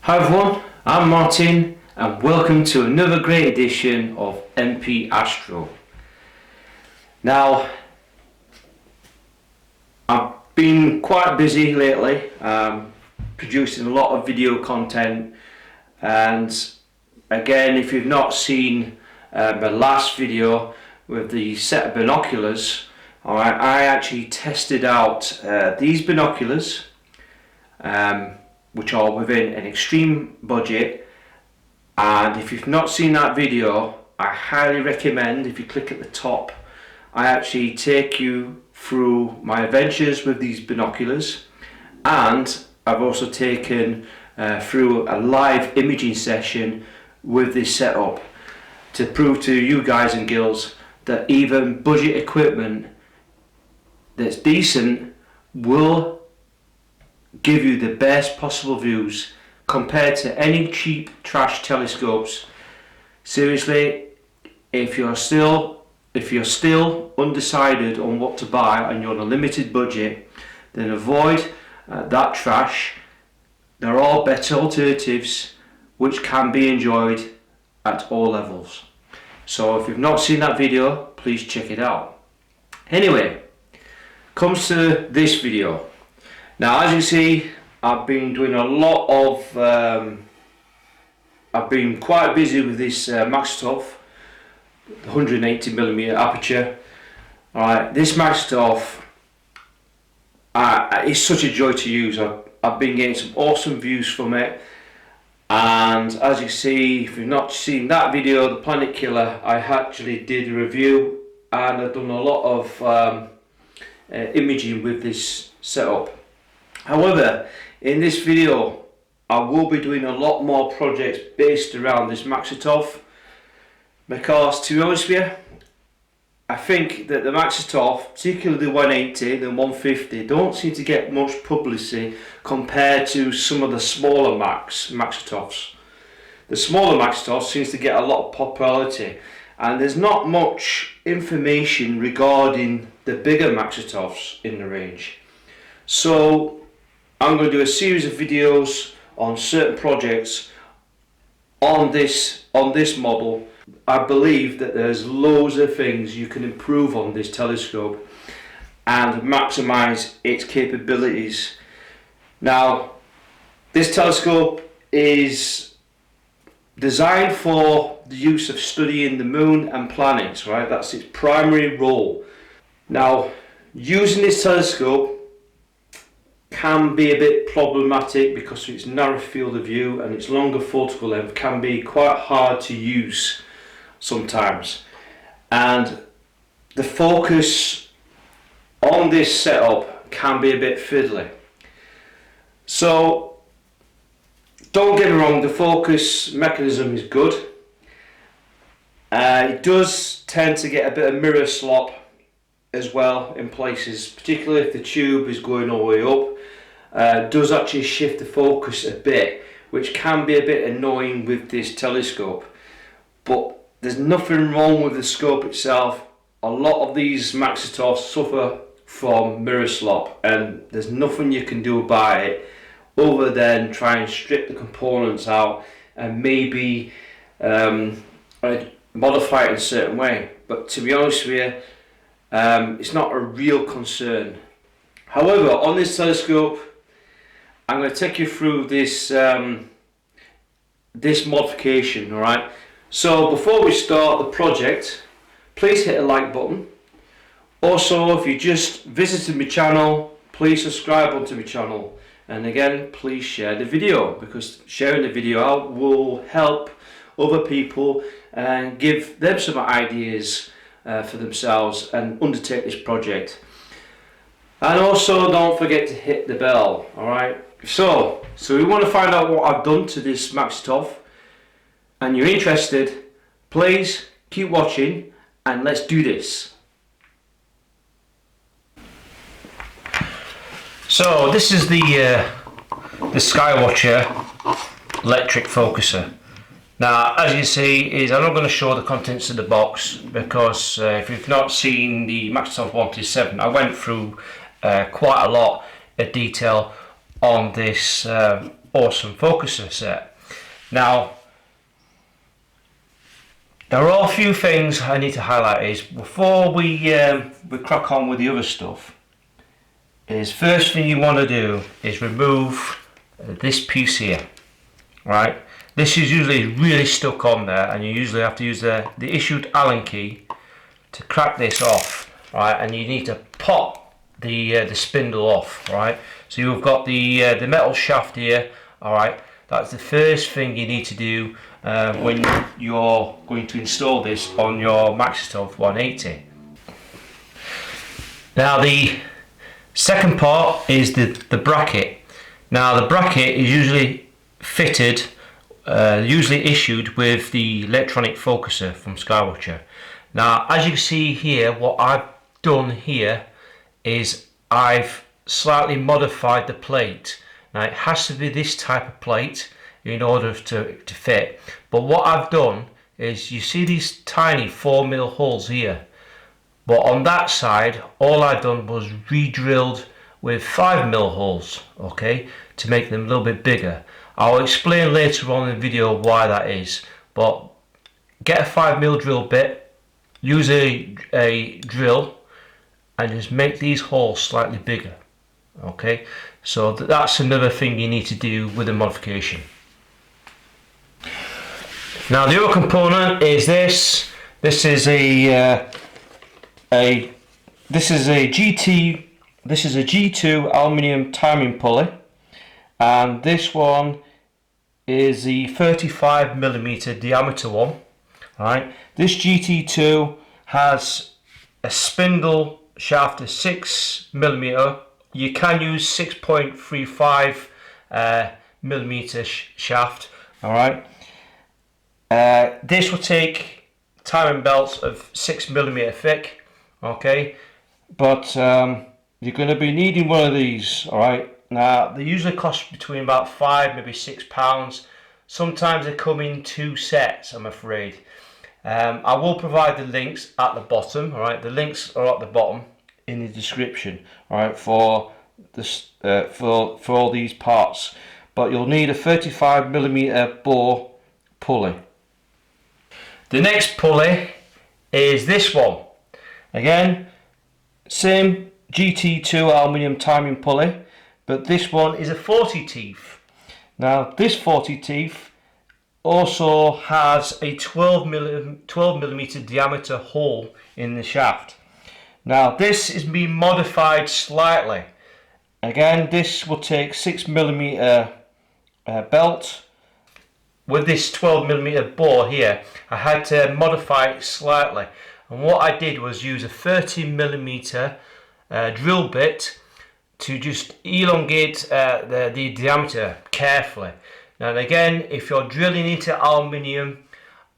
Hi everyone, I'm Martin and welcome to another great edition of MP Astro. Now, I've been quite busy lately, producing a lot of video content, and again, if you've not seen my last video with the set of binoculars, alright, I actually tested out these binoculars, which are within an extreme budget, and if you've not seen that video, I highly recommend. If you click at the top, I actually take you through my adventures with these binoculars, and I've also taken through a live imaging session with this setup to prove to you guys and girls that even budget equipment that's decent will give you the best possible views compared to any cheap trash telescopes. Seriously, if you're still undecided on what to buy and you're on a limited budget, then avoid that trash. There are better alternatives which can be enjoyed at all levels. So if you've not seen that video, please check it out. Anyway, comes to this video. Now, as you see, I've been doing a lot of, I've been quite busy with this Maxitov 180mm aperture. Alright, this Maxitov is such a joy to use. I've been getting some awesome views from it, and as you see, if you've not seen that video, the Planet Killer, I actually did a review and I've done a lot of imaging with this setup. However, in this video I will be doing a lot more projects based around this Maxitov, because to be honest with you, I think that the Maxitov, particularly the 180, the 150, don't seem to get much publicity compared to some of the smaller Maxitovs. The smaller Maxitov seems to get a lot of popularity, and there's not much information regarding the bigger Maxitovs in the range. So I'm going to do a series of videos on certain projects on this model. I believe that there's loads of things you can improve on this telescope and maximize its capabilities. Now, this telescope is designed for the use of studying the moon and planets, right? That's its primary role. Now, using this telescope can be a bit problematic because of its narrow field of view, and its longer focal length can be quite hard to use sometimes, and the focus on this setup can be a bit fiddly. So don't get me wrong, the focus mechanism is good. It does tend to get a bit of mirror slop as well in places, particularly if the tube is going all the way up. Does actually shift the focus a bit, which can be a bit annoying with this telescope, but there's nothing wrong with the scope itself. A lot of these Maxitovs suffer from mirror slop, and there's nothing you can do about it other than try and strip the components out and maybe modify it in a certain way. But to be honest with you, it's not a real concern. However, on this telescope, I'm going to take you through this this modification. All right. So before we start the project, please hit a like button. Also, if you just visited my channel, please subscribe onto my channel, and again, please share the video, because sharing the video out will help other people and give them some ideas for themselves and undertake this project. And also, don't forget to hit the bell. All right. So we want to find out what I've done to this Maxitov, and you're interested, please keep watching and let's do this. So this is the Skywatcher electric focuser. Now, as you see, I'm not going to show the contents of the box, because if you've not seen the Maxitov 127, I went through quite a lot of detail on this awesome focuser set. Now, there are a few things I need to highlight is before we crack on with the other stuff. Is first thing you want to do is remove this piece here, right? This is usually really stuck on there, and you usually have to use the issued Allen key to crack this off, right? And you need to pop the spindle off, right? So you've got the metal shaft here, all right? That's the first thing you need to do when you're going to install this on your Maxitov 180. Now the second part is the bracket. Now the bracket is usually fitted, usually issued with the electronic focuser from Skywatcher. Now as you can see here, what I've done here is I've slightly modified the plate. Now it has to be this type of plate in order to fit, but what I've done is you see these tiny 4mm holes here, but on that side all I've done was re-drilled with 5mm holes, okay, to make them a little bit bigger. I'll explain later on in the video why that is, but get a 5mm drill bit, use a drill and just make these holes slightly bigger, okay. So that's another thing you need to do with the modification. Now the other component is this. This is a G2 aluminium timing pulley, and this one is the 35mm diameter one. Right. This GT2 has a spindle shaft of 6mm. You can use 6.35 millimeter shaft. All right. This will take timing belts of 6mm thick. Okay, but you're going to be needing one of these. All right. Now they usually cost between about £5, maybe £6. Sometimes they come in 2 sets, I'm afraid. I will provide the links at the bottom. All right, the links are at the bottom in the description. All right, for this for all these parts. But you'll need a 35mm bore pulley. The next pulley is this one. Again, same GT2 aluminium timing pulley, but this one is a 40 teeth. Now this 40 teeth also has a 12mm diameter hole in the shaft. Now this is being modified slightly. Again, this will take 6mm belt. With this 12mm bore here, I had to modify it slightly, and what I did was use a 30mm drill bit to just elongate the diameter carefully. Now again, if you're drilling into aluminium,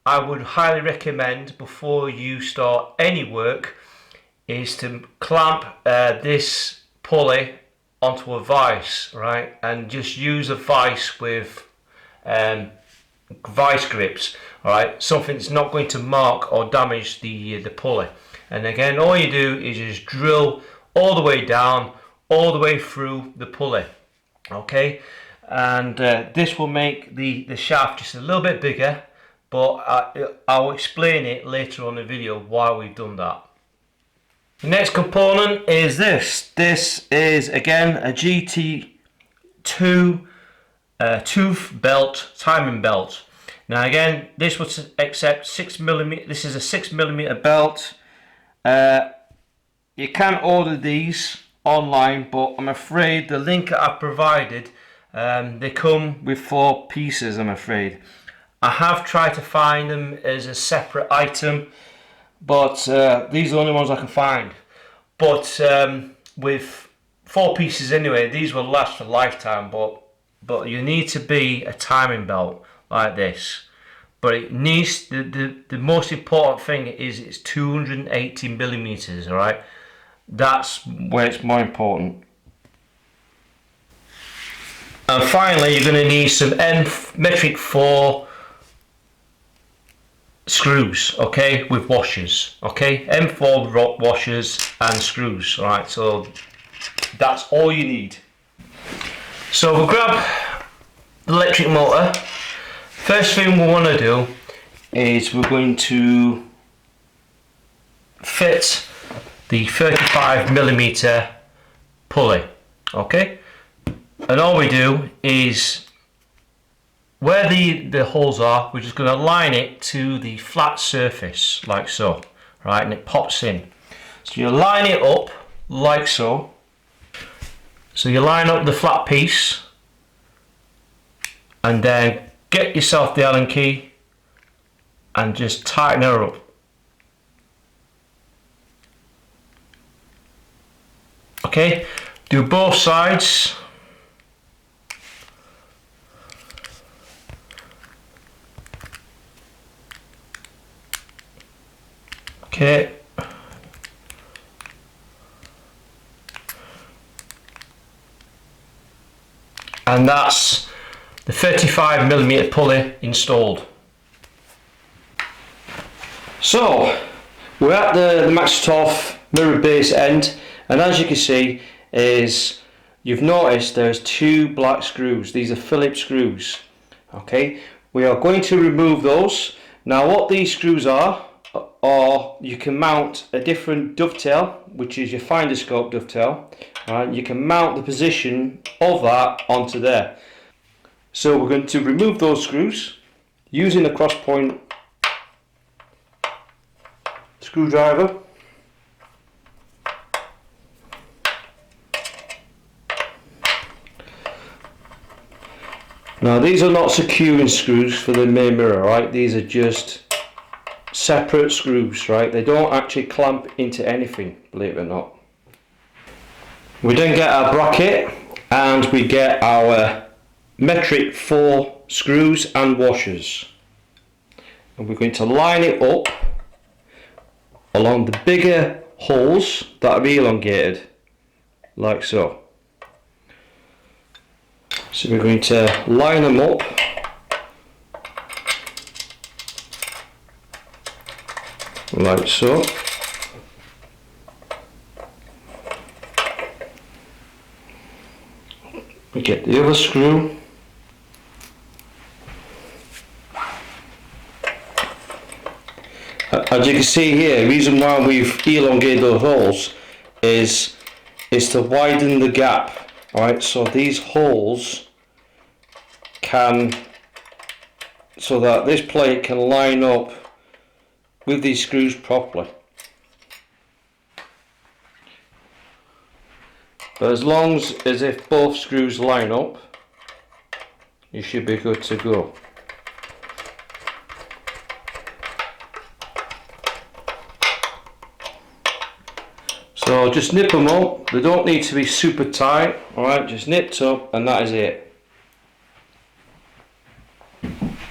I would highly recommend before you start any work is to clamp this pulley onto a vise, right, and just use a vise with vice grips, all right, something that's not going to mark or damage the pulley. And again, all you do is just drill all the way down, all the way through the pulley, okay. And this will make the shaft just a little bit bigger, but I'll explain it later on in the video why we've done that. The next component is this. This is again a GT2 tooth belt, timing belt. Now again, this will accept 6mm. This is a 6mm belt. You can order these online, but I'm afraid the link I provided, they come with 4 pieces, I'm afraid. I have tried to find them as a separate item, but these are the only ones I can find. But with 4 pieces anyway, these will last for a lifetime, but you need to be a timing belt like this. But it needs, the most important thing is it's 280mm, alright? That's where it's more important. And finally, you're going to need some metric 4 screws, okay, with washers, okay, M4 washers and screws. All right, so that's all you need. So we'll grab the electric motor, first thing we want to do is we're going to fit the 35mm pulley, okay? And all we do is, where the holes are, we're just going to line it to the flat surface, like so, right? And it pops in. So you line it up, like so. So you line up the flat piece, and then get yourself the Allen key, and just tighten her up. Okay, do both sides. Okay. And that's the 35mm pulley installed. So we're at the Maxitoff mirror base end, and as you can see is, you've noticed there's two black screws. These are Phillips screws. Okay, we are going to remove those. Now what these screws are, or you can mount a different dovetail, which is your finder scope dovetail. Right, you can mount the position of that onto there. So we're going to remove those screws using a cross point screwdriver. Now these are not securing screws for the main mirror, right? These are just separate screws, right? They don't actually clamp into anything, believe it or not. We then get our bracket, and we get our metric 4 screws and washers, and we're going to line it up along the bigger holes that are elongated, like so. So we're going to line them up like so. We get the other screw. As you can see here, the reason why we've elongated those holes is to widen the gap. Alright, so these holes can, so that this plate can line up with these screws properly. But as long as if both screws line up, you should be good to go. So just nip them up. They don't need to be super tight. Alright, just nipped up, and that is it.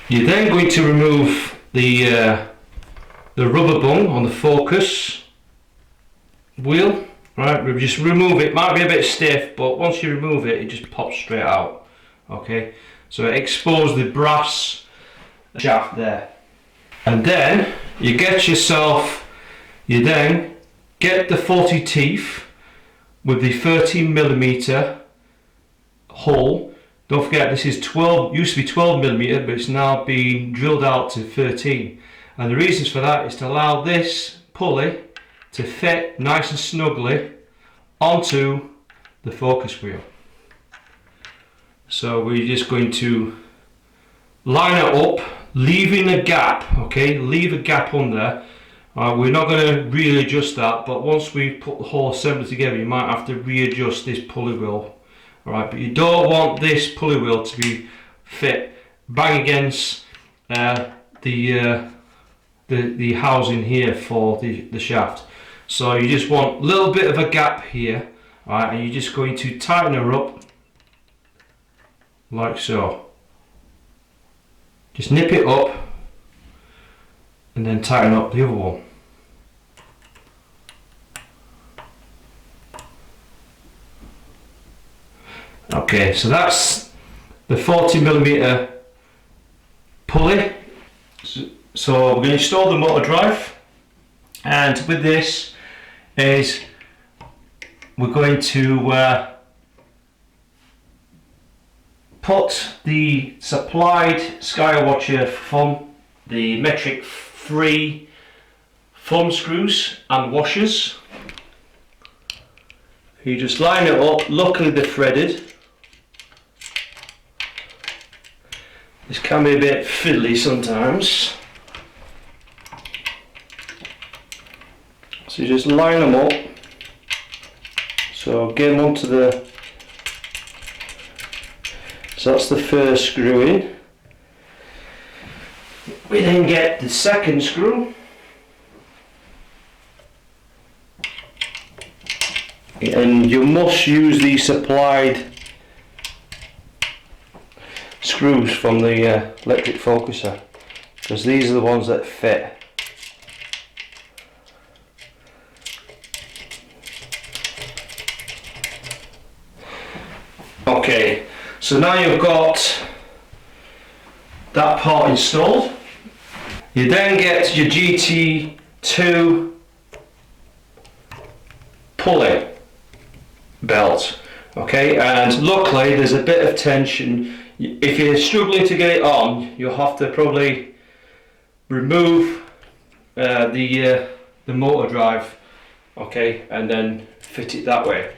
You're then going to remove the rubber bung on the focus wheel. Right, we just remove it. Might be a bit stiff, but once you remove it, it just pops straight out. Okay, so it exposes the brass shaft there. And then you then get the 40 teeth with the 13mm hole. Don't forget, this is 12, used to be 12mm, but it's now being drilled out to 13. And the reasons for that is to allow this pulley to fit nice and snugly onto the focus wheel. So we're just going to line it up, leaving a gap. Okay, leave a gap on there. We're not going to really adjust that, but once we put the whole assembly together, you might have to readjust this pulley wheel. Alright, but you don't want this pulley wheel to be fit bang against the housing here for the shaft. So you just want a little bit of a gap here, right, and you're just going to tighten her up like so. Just nip it up and then tighten up the other one. Okay, so that's the 40mm pulley. So we're going to install the motor drive, and with this is we're going to put the supplied Skywatcher thumb, the metric free thumb screws and washers. You just line it up. Luckily they're threaded. This can be a bit fiddly sometimes. So you just line them up. So get them onto the... So that's the first screw in. We then get the second screw. And you must use the supplied screws from the electric focuser, because these are the ones that fit. Okay, so now you've got that part installed. You then get your GT2 pulley belt, okay, and luckily there's a bit of tension. If you're struggling to get it on, you'll have to probably remove the motor drive, okay, and then fit it that way.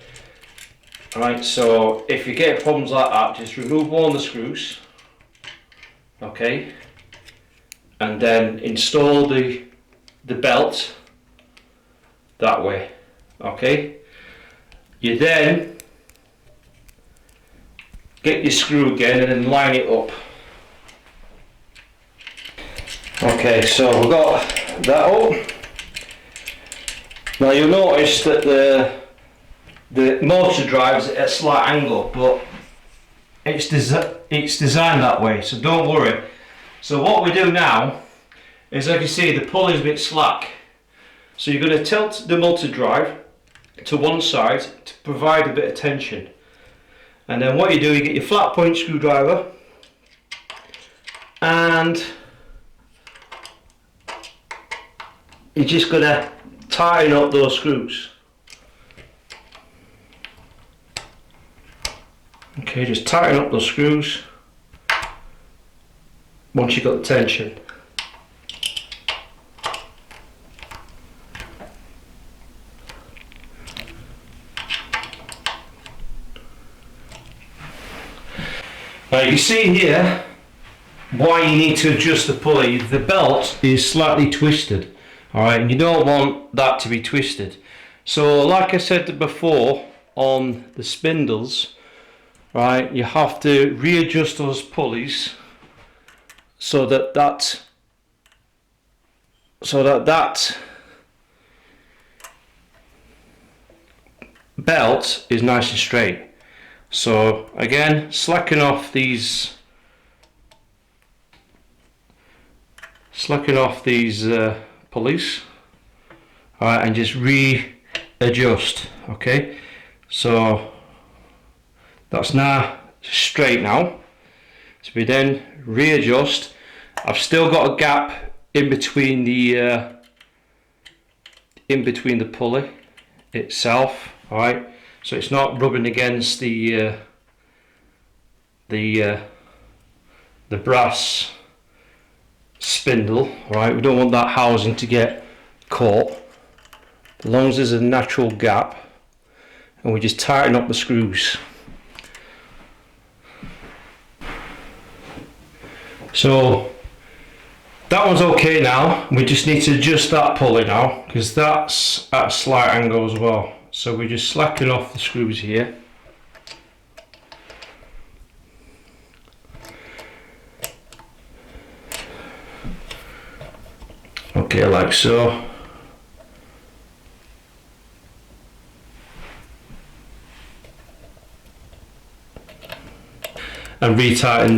Alright, so if you get problems like that, just remove one of the screws, okay, and then install the belt that way, okay. You then get your screw again and then line it up. Okay, so we've got that up. Now you'll notice that the motor drive is at a slight angle, but it's designed that way, so don't worry. So what we do now is, like you see, the pulley is a bit slack. So you're going to tilt the motor drive to one side to provide a bit of tension. And then what you do, you get your flat point screwdriver and you're just going to tighten up those screws. Okay, just tighten up those screws once you've got the tension. Now you can see here why you need to adjust the pulley. The belt is slightly twisted, alright, and you don't want that to be twisted. So like I said before on the spindles, right, you have to readjust those pulleys so that belt is nice and straight. So again, slacken off these pulleys, alright, and just readjust. Okay, so that's now straight now. So we then readjust. I've still got a gap in between the pulley itself, alright, so it's not rubbing against the brass spindle, right? We don't want that housing to get caught. As long as there's a natural gap, and we just tighten up the screws. So that one's okay now. We just need to adjust that pulley now, because that's at a slight angle as well. So we just slacken off the screws here. Okay, like so. And retighten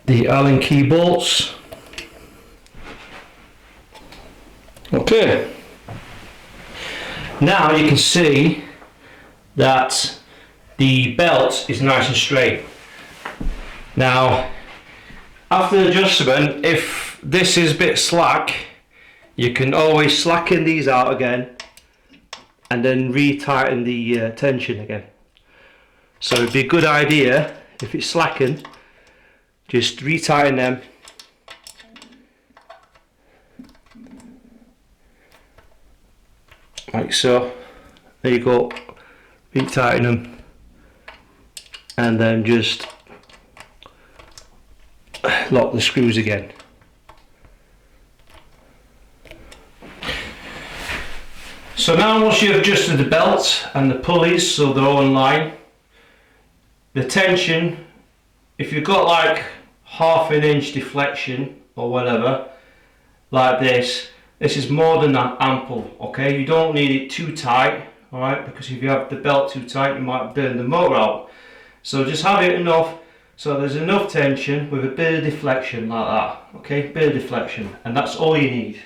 the Allen key bolts. Okay. Now you can see that the belt is nice and straight. Now, after adjustment, if this is a bit slack, you can always slacken these out again and then retighten the tension again. So it'd be a good idea, if it's slackened, just retighten them. Like so. There you go. Retighten them. And then just lock the screws again. So now once you've adjusted the belt and the pulleys so they're all in line, the tension, if you've got like half an inch deflection or whatever, like this is more than ample, okay? You don't need it too tight, alright, because if you have the belt too tight you might burn the motor out. So just have it enough, so there's enough tension with a bit of deflection like that, okay? Bit of deflection, and that's all you need.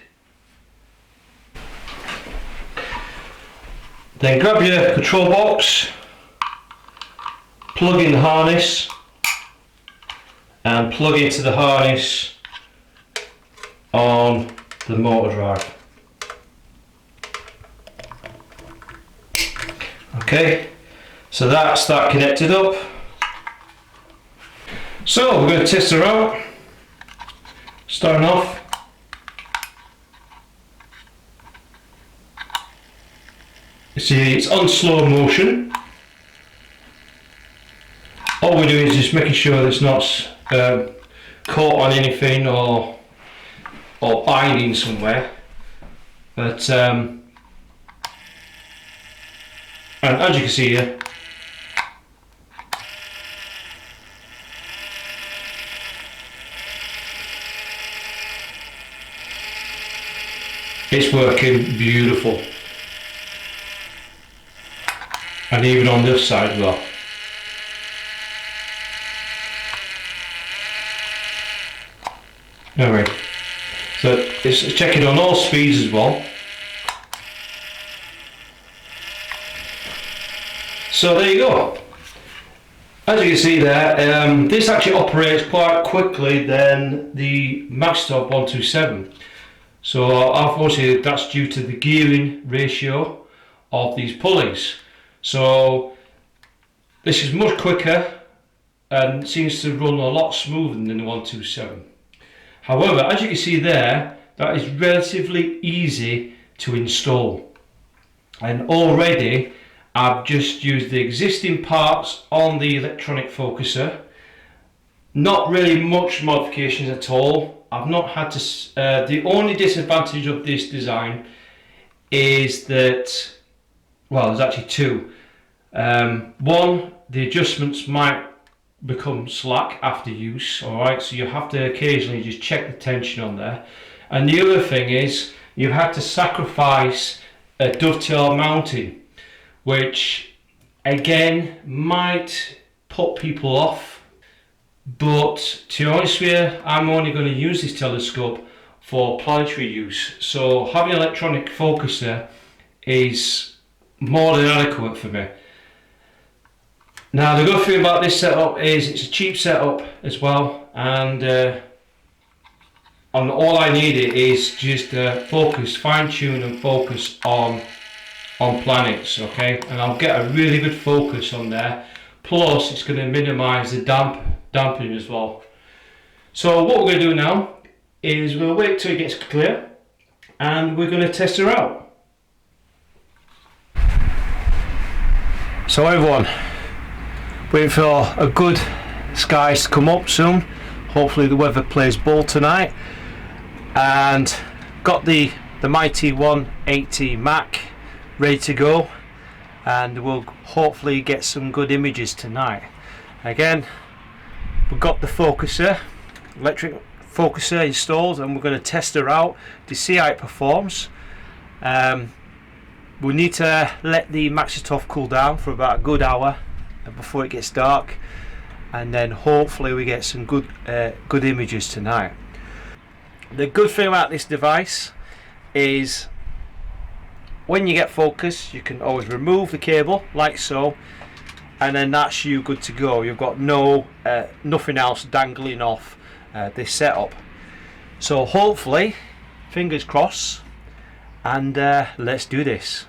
Then grab your control box, plug in the harness, and plug into the harness on the motor drive. Okay, so that's that connected up. So we're going to test her out. Starting off, you see it's on slow motion. All we're doing is just making sure that it's not caught on anything or binding somewhere. But and as you can see here, it's working beautiful. And even on this side as well. Alright, so it's checking on all speeds as well. So there you go. As you can see there, this actually operates quite quickly than the Maxitop 127. So unfortunately that's due to the gearing ratio of these pulleys. So this is much quicker and seems to run a lot smoother than the 127. However, as you can see there, that is relatively easy to install. And already I've just used the existing parts on the electronic focuser. Not really much modifications at all. I've not had to, the only disadvantage of this design is that, well, there's actually two. One, the adjustments might become slack after use, alright, so you have to occasionally just check the tension on there. And the other thing is you've had to sacrifice a dovetail mounting, which again might put people off, but to be honest with you, I'm only going to use this telescope for planetary use, so having an electronic focuser is more than adequate for me. Now the good thing about this setup is it's a cheap setup as well, and all I needed is just focus, fine tune and focus on planets, okay, and I'll get a really good focus on there, plus it's going to minimise the damping as well. So what we're going to do now is we'll wait till it gets clear and we're going to test her out. So everyone, waiting for a good skies to come up soon. Hopefully the weather plays ball tonight, and got the mighty 180 Mac ready to go, and we'll hopefully get some good images tonight. Again, we've got the focuser, electric focuser installed, and we're going to test her out to see how it performs. We need to let the Maxitop cool down for about a good hour before it gets dark, and then hopefully we get some good images tonight. The good thing about this device is when you get focus, you can always remove the cable like so, and then that's you good to go. You've got nothing else dangling off this setup. So hopefully, fingers crossed, and let's do this.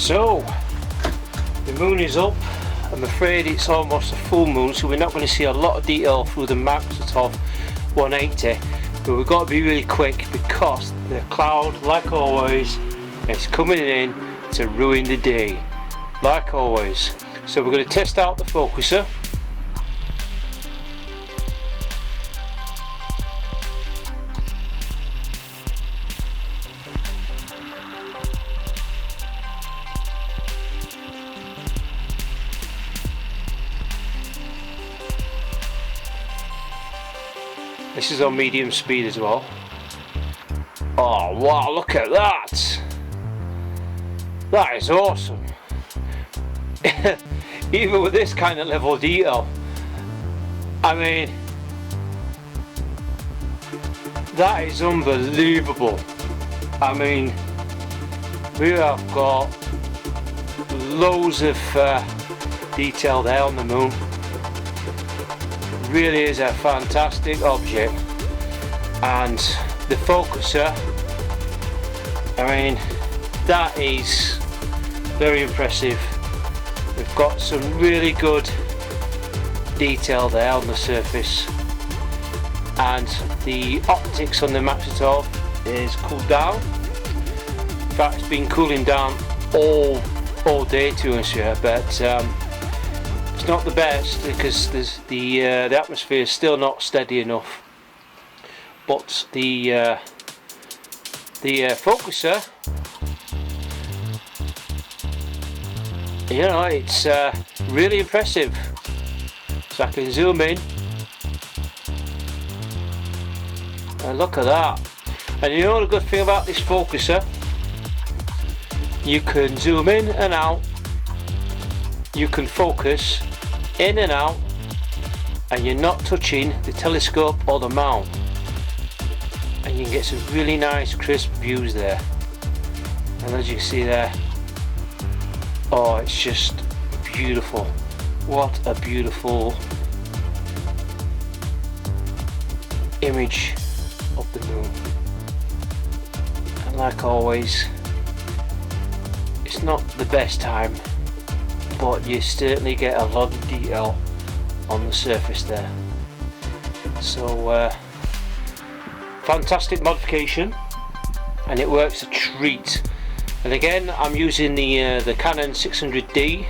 So the moon is up. I'm afraid it's almost a full moon, so we're not going to see a lot of detail through the max of 180, but we've got to be really quick because the cloud, like always, is coming in to ruin the day, like always. So we're going to test out the focuser. This is on medium speed as well. Oh wow, look at that! That is awesome! Even with this kind of level of detail, I mean, that is unbelievable. I mean, we have got loads of detail there on the moon. Really is a fantastic object, and the focuser, I mean, that is very impressive. We've got some really good detail there on the surface, and the optics on the Maxitov is cooled down. In fact, it's been cooling down all day, to be honest with you, but it's not the best because the atmosphere is still not steady enough. But the focuser, you know, it's really impressive. So I can zoom in and look at that. And you know the good thing about this focuser, you can zoom in and out, you can focus in and out, and you're not touching the telescope or the mount, and you can get some really nice crisp views there. And as you can see there, oh, it's just beautiful. What a beautiful image of the moon. And like always, it's not the best time, but you certainly get a lot of detail on the surface there. So fantastic modification, and it works a treat. And again, I'm using the Canon 600D.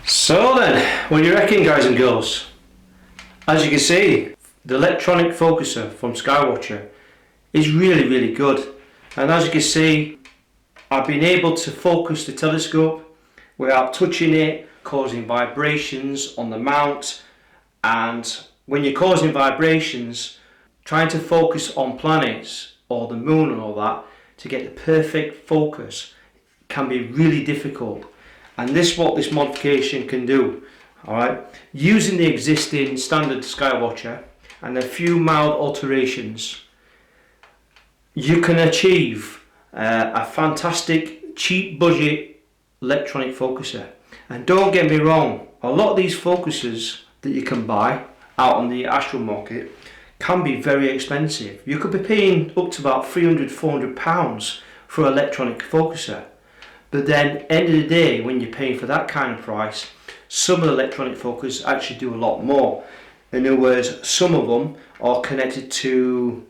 So then, what do you reckon, guys and girls? As you can see, the electronic focuser from Skywatcher is really good, and as you can see, I've been able to focus the telescope without touching it, causing vibrations on the mount. And when you're causing vibrations, trying to focus on planets or the moon and all that to get the perfect focus can be really difficult. And this is what this modification can do. Alright, using the existing standard Skywatcher and a few mild alterations, you can achieve a fantastic cheap budget electronic focuser. And don't get me wrong, a lot of these focusers that you can buy out on the astro market can be very expensive. You could be paying up to about £300–400 for an electronic focuser. But then, end of the day, when you're paying for that kind of price, some of the electronic focusers actually do a lot more. In other words, some of them are connected to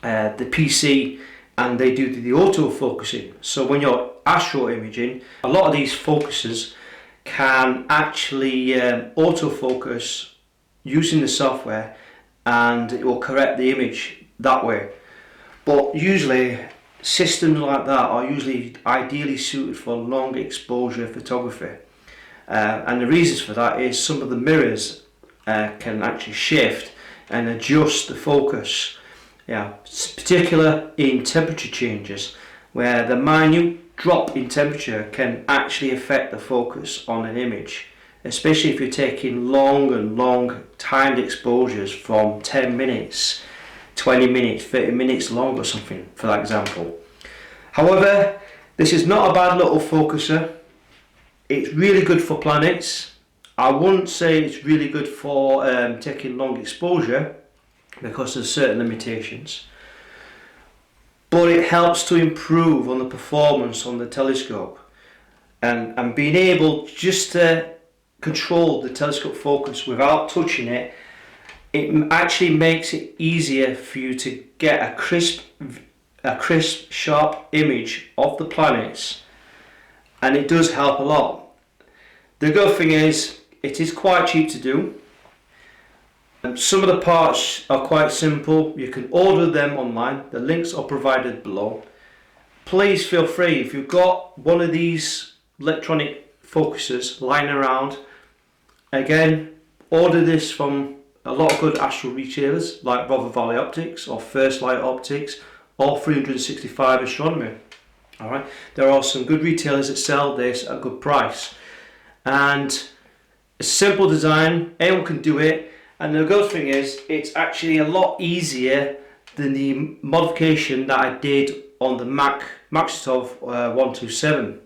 the PC and they do the auto focusing. So when you're astro imaging, a lot of these focusers can actually autofocus using the software, and it will correct the image that way. But usually systems like that are usually ideally suited for long exposure photography, and the reasons for that is some of the mirrors can actually shift and adjust the focus, particular in temperature changes, where the minute drop in temperature can actually affect the focus on an image, especially if you're taking long timed exposures from 10 minutes, 20 minutes, 30 minutes long or something, for that example. However, this is not a bad little focuser. It's really good for planets. I wouldn't say it's really good for taking long exposure because there's certain limitations, but it helps to improve on the performance on the telescope, and being able just to control the telescope focus without touching it, it actually makes it easier for you to get a crisp, sharp image of the planets, and it does help a lot. The good thing is, it is quite cheap to do. Some of the parts are quite simple. You can order them online. The links are provided below. Please feel free, if you've got one of these electronic focusers lying around, again, order this from a lot of good astro retailers like Rother Valley Optics or First Light Optics or 365 Astronomy. Alright, there are some good retailers that sell this at a good price, and a simple design, anyone can do it, and the good thing is it's actually a lot easier than the modification that I did on the Maxitov 127,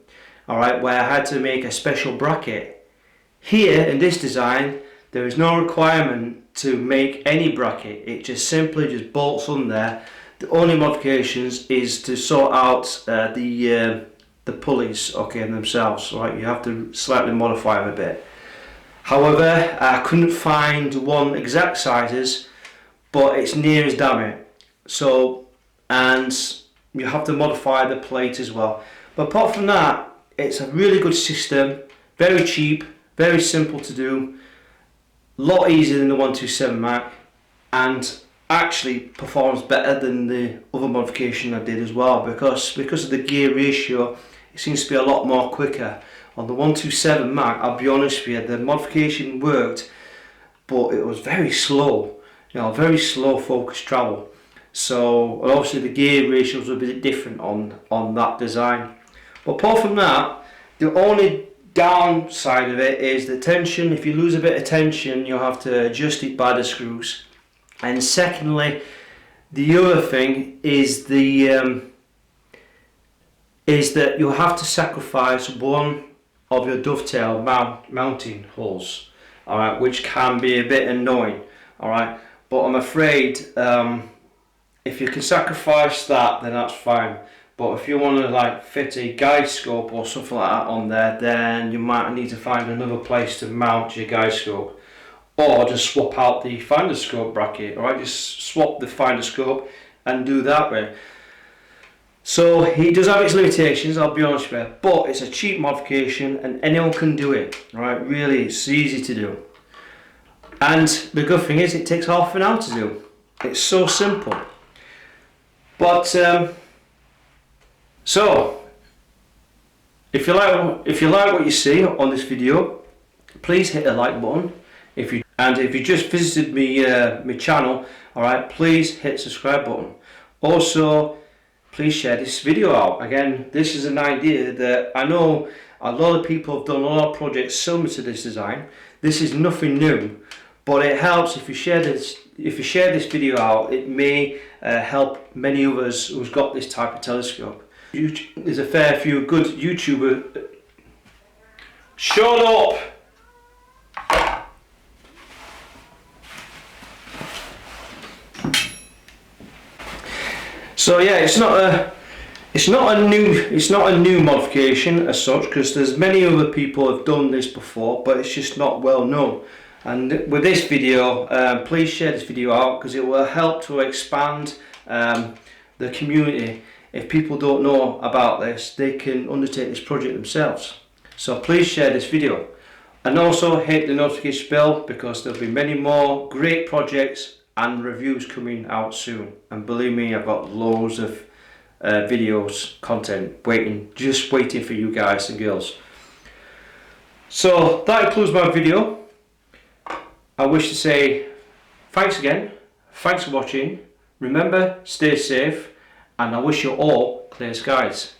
alright, where I had to make a special bracket. Here in this design there is no requirement to make any bracket, it just simply bolts on there. The only modifications is to sort out the pulleys, okay, themselves, right? You have to slightly modify them a bit. However, I couldn't find one exact sizes, but it's near as damn it. So, and you have to modify the plate as well. But apart from that, it's a really good system, very cheap, very simple to do, a lot easier than the 127 Mac, and actually performs better than the other modification I did as well, because of the gear ratio, it seems to be a lot more quicker. On the 127 Mac, I'll be honest with you, the modification worked, but it was very slow, very slow focus travel. So obviously the gear ratios were a bit different on that design. But apart from that, the only downside of it is the tension. If you lose a bit of tension, you'll have to adjust it by the screws. And secondly, the other thing is is that you'll have to sacrifice one of your dovetail mounting holes, alright, which can be a bit annoying, alright, but I'm afraid if you can sacrifice that, then that's fine. But if you want to like fit a guide scope or something like that on there, then you might need to find another place to mount your guide scope, or just swap out the finder scope bracket. Alright, just swap the finder scope and do that way. So it does have its limitations, I'll be honest with you, but it's a cheap modification and anyone can do it. Alright, really, it's easy to do. And the good thing is it takes half an hour to do. It's so simple. But so if you like what you see on this video, please hit the like button. If you just visited my channel, alright, please hit the subscribe button. Also, please share this video out. Again, this is an idea that I know a lot of people have done a lot of projects similar to this design. This is nothing new, but it helps if you share this. If you share this video out, it may help many others who's got this type of telescope. There's a fair few good YouTubers. Shut up! So yeah, it's not a new modification as such, because there's many other people have done this before, but it's just not well known. And with this video, please share this video out, because it will help to expand the community. If people don't know about this, they can undertake this project themselves. So please share this video, and also hit the notification bell, because there'll be many more great projects and reviews coming out soon. And believe me, I've got loads of videos, content just waiting for you guys and girls. So that concludes my video. I wish to say thanks again, thanks for watching, remember, stay safe, and I wish you all clear skies.